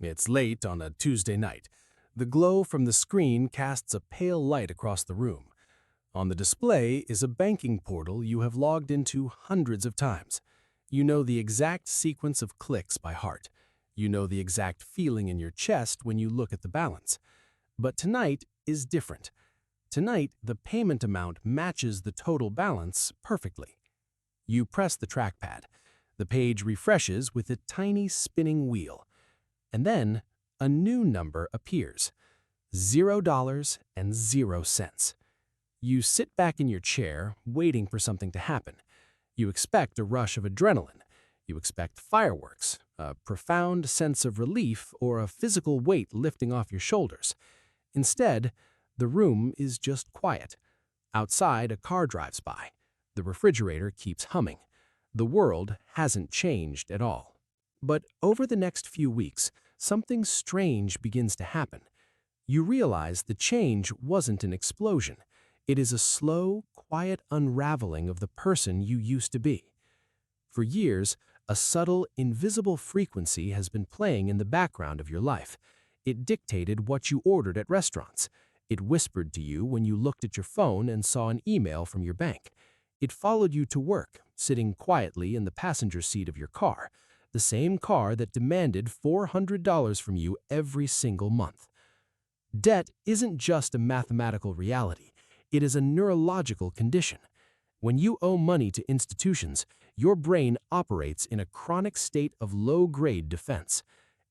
It's late on a Tuesday night. The glow from the screen casts a pale light across the room. On the display is a banking portal you have logged into hundreds of times. You know the exact sequence of clicks by heart. You know the exact feeling in your chest when you look at the balance. But tonight is different. Tonight, the payment amount matches the total balance perfectly. You press the trackpad. The page refreshes with a tiny spinning wheel. And then a new number appears, $0.00. You sit back in your chair, waiting for something to happen. You expect a rush of adrenaline. You expect fireworks, a profound sense of relief, or a physical weight lifting off your shoulders. Instead, the room is just quiet. Outside, a car drives by. The refrigerator keeps humming. The world hasn't changed at all. But over the next few weeks, something strange begins to happen. You realize the change wasn't an explosion. It is a slow, quiet unraveling of the person you used to be. For years, a subtle, invisible frequency has been playing in the background of your life. It dictated what you ordered at restaurants. It whispered to you when you looked at your phone and saw an email from your bank. It followed you to work, sitting quietly in the passenger seat of your car, the same car that demanded $400 from you every single month. Debt isn't just a mathematical reality. It is a neurological condition. When you owe money to institutions, your brain operates in a chronic state of low-grade defense.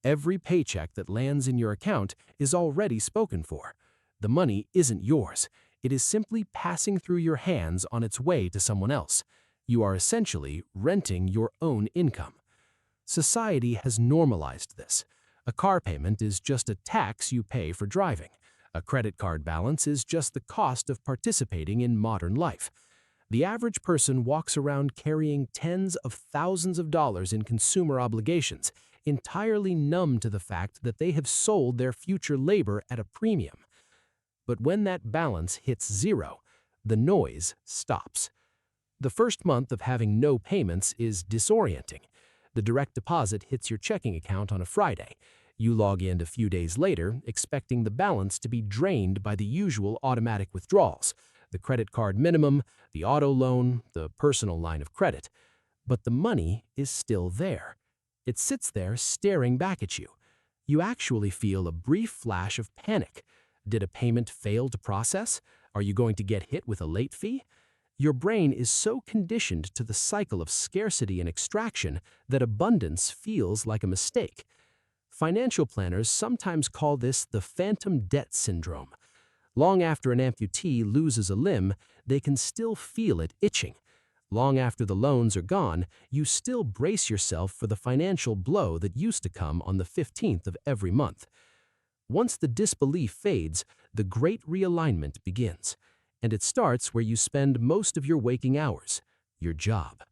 Every paycheck that lands in your account is already spoken for. The money isn't yours. It is simply passing through your hands on its way to someone else. You are essentially renting your own income. Society has normalized this. A car payment is just a tax you pay for driving. A credit card balance is just the cost of participating in modern life. The average person walks around carrying tens of thousands of dollars in consumer obligations, entirely numb to the fact that they have sold their future labor at a premium. But when that balance hits zero, the noise stops. The first month of having no payments is disorienting. The direct deposit hits your checking account on a Friday. You log in a few days later, expecting the balance to be drained by the usual automatic withdrawals, the credit card minimum, the auto loan, the personal line of credit. But the money is still there. It sits there staring back at you. You actually feel a brief flash of panic. Did a payment fail to process? Are you going to get hit with a late fee? Your brain is so conditioned to the cycle of scarcity and extraction that abundance feels like a mistake. Financial planners sometimes call this the phantom debt syndrome. Long after an amputee loses a limb, they can still feel it itching. Long after the loans are gone, you still brace yourself for the financial blow that used to come on the 15th of every month. Once the disbelief fades, the great realignment begins. And it starts where you spend most of your waking hours, your job.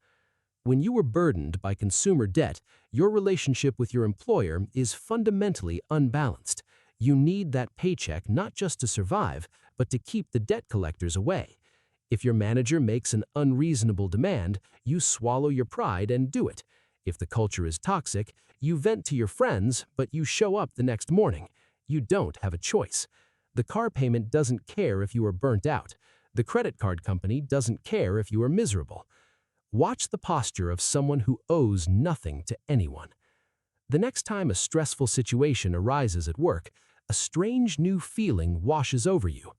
When you are burdened by consumer debt, your relationship with your employer is fundamentally unbalanced. You need that paycheck not just to survive, but to keep the debt collectors away. If your manager makes an unreasonable demand, you swallow your pride and do it. If the culture is toxic, you vent to your friends, but you show up the next morning. You don't have a choice. The car payment doesn't care if you are burnt out. The credit card company doesn't care if you are miserable. Watch the posture of someone who owes nothing to anyone. The next time a stressful situation arises at work, a strange new feeling washes over you.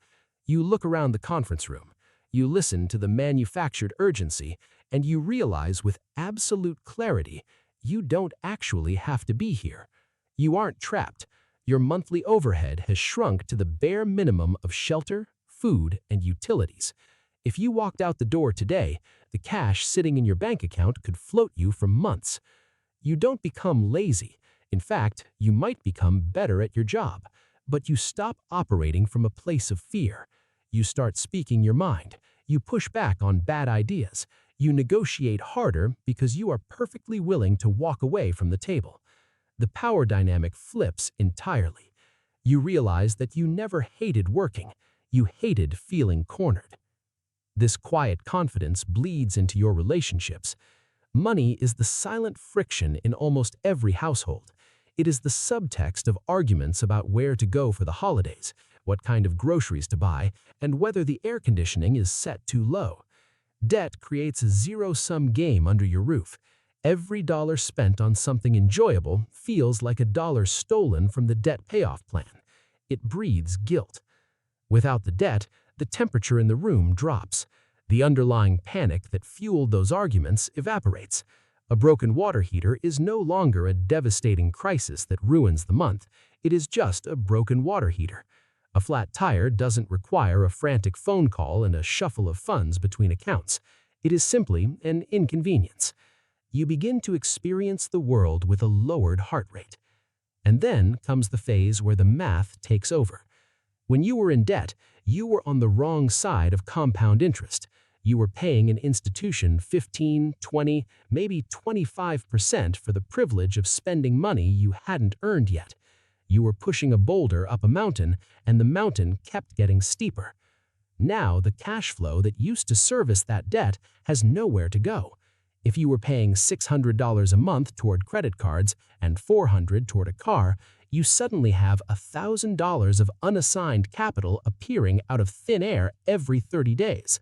You look around the conference room. You listen to the manufactured urgency, and you realize with absolute clarity, you don't actually have to be here. You aren't trapped. Your monthly overhead has shrunk to the bare minimum of shelter, food, and utilities. If you walked out the door today, the cash sitting in your bank account could float you for months. You don't become lazy. In fact, you might become better at your job. But you stop operating from a place of fear. You start speaking your mind. You push back on bad ideas. You negotiate harder because you are perfectly willing to walk away from the table. The power dynamic flips entirely. You realize that you never hated working. You hated feeling cornered. This quiet confidence bleeds into your relationships. Money is the silent friction in almost every household. It is the subtext of arguments about where to go for the holidays, what kind of groceries to buy, and whether the air conditioning is set too low. Debt creates a zero-sum game under your roof. Every dollar spent on something enjoyable feels like a dollar stolen from the debt payoff plan. It breeds guilt. Without the debt, the temperature in the room drops. The underlying panic that fueled those arguments evaporates. A broken water heater is no longer a devastating crisis that ruins the month. It is just a broken water heater. A flat tire doesn't require a frantic phone call and a shuffle of funds between accounts. It is simply an inconvenience. You begin to experience the world with a lowered heart rate. And then comes the phase where the math takes over. When you were in debt, you were on the wrong side of compound interest. You were paying an institution 15, 20, maybe 25% for the privilege of spending money you hadn't earned yet. You were pushing a boulder up a mountain, and the mountain kept getting steeper. Now, the cash flow that used to service that debt has nowhere to go. If you were paying $600 a month toward credit cards and $400 toward a car, you suddenly have $1,000 of unassigned capital appearing out of thin air every 30 days.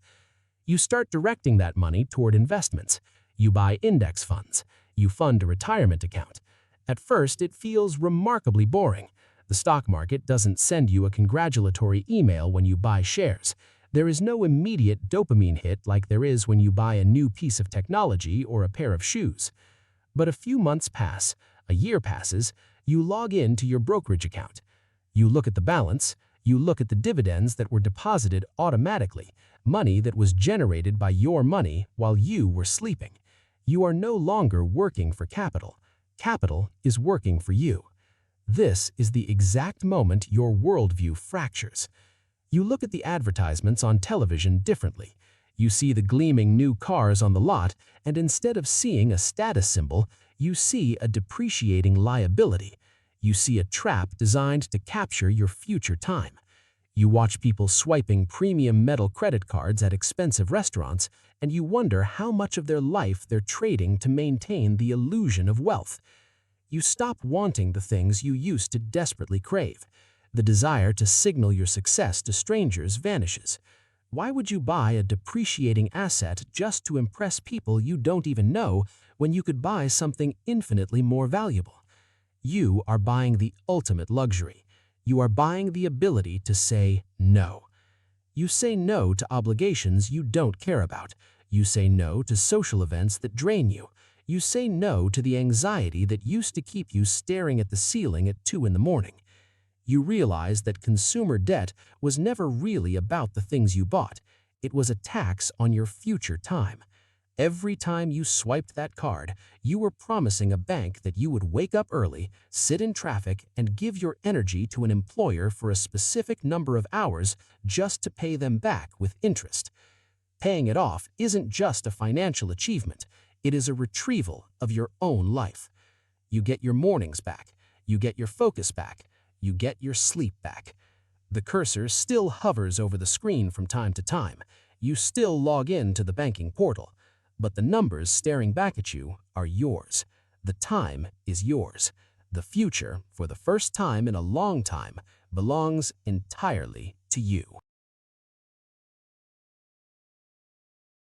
You start directing that money toward investments. You buy index funds. You fund a retirement account. At first, it feels remarkably boring. The stock market doesn't send you a congratulatory email when you buy shares. There is no immediate dopamine hit like there is when you buy a new piece of technology or a pair of shoes. But a few months pass, a year passes, you log in to your brokerage account. You look at the balance, you look at the dividends that were deposited automatically, money that was generated by your money while you were sleeping. You are no longer working for capital. Capital is working for you. This is the exact moment your worldview fractures. You look at the advertisements on television differently. You see the gleaming new cars on the lot, and instead of seeing a status symbol, you see a depreciating liability. You see a trap designed to capture your future time. You watch people swiping premium metal credit cards at expensive restaurants, and you wonder how much of their life they're trading to maintain the illusion of wealth. You stop wanting the things you used to desperately crave. The desire to signal your success to strangers vanishes. Why would you buy a depreciating asset just to impress people you don't even know when you could buy something infinitely more valuable? You are buying the ultimate luxury. You are buying the ability to say no. You say no to obligations you don't care about. You say no to social events that drain you. You say no to the anxiety that used to keep you staring at the ceiling at 2 in the morning. You realize that consumer debt was never really about the things you bought. It was a tax on your future time. Every time you swiped that card, you were promising a bank that you would wake up early, sit in traffic, and give your energy to an employer for a specific number of hours just to pay them back with interest. Paying it off isn't just a financial achievement. It is a retrieval of your own life. You get your mornings back. You get your focus back. You get your sleep back. The cursor still hovers over the screen from time to time. You still log in to the banking portal. But the numbers staring back at you are yours. The time is yours. The future, for the first time in a long time, belongs entirely to you.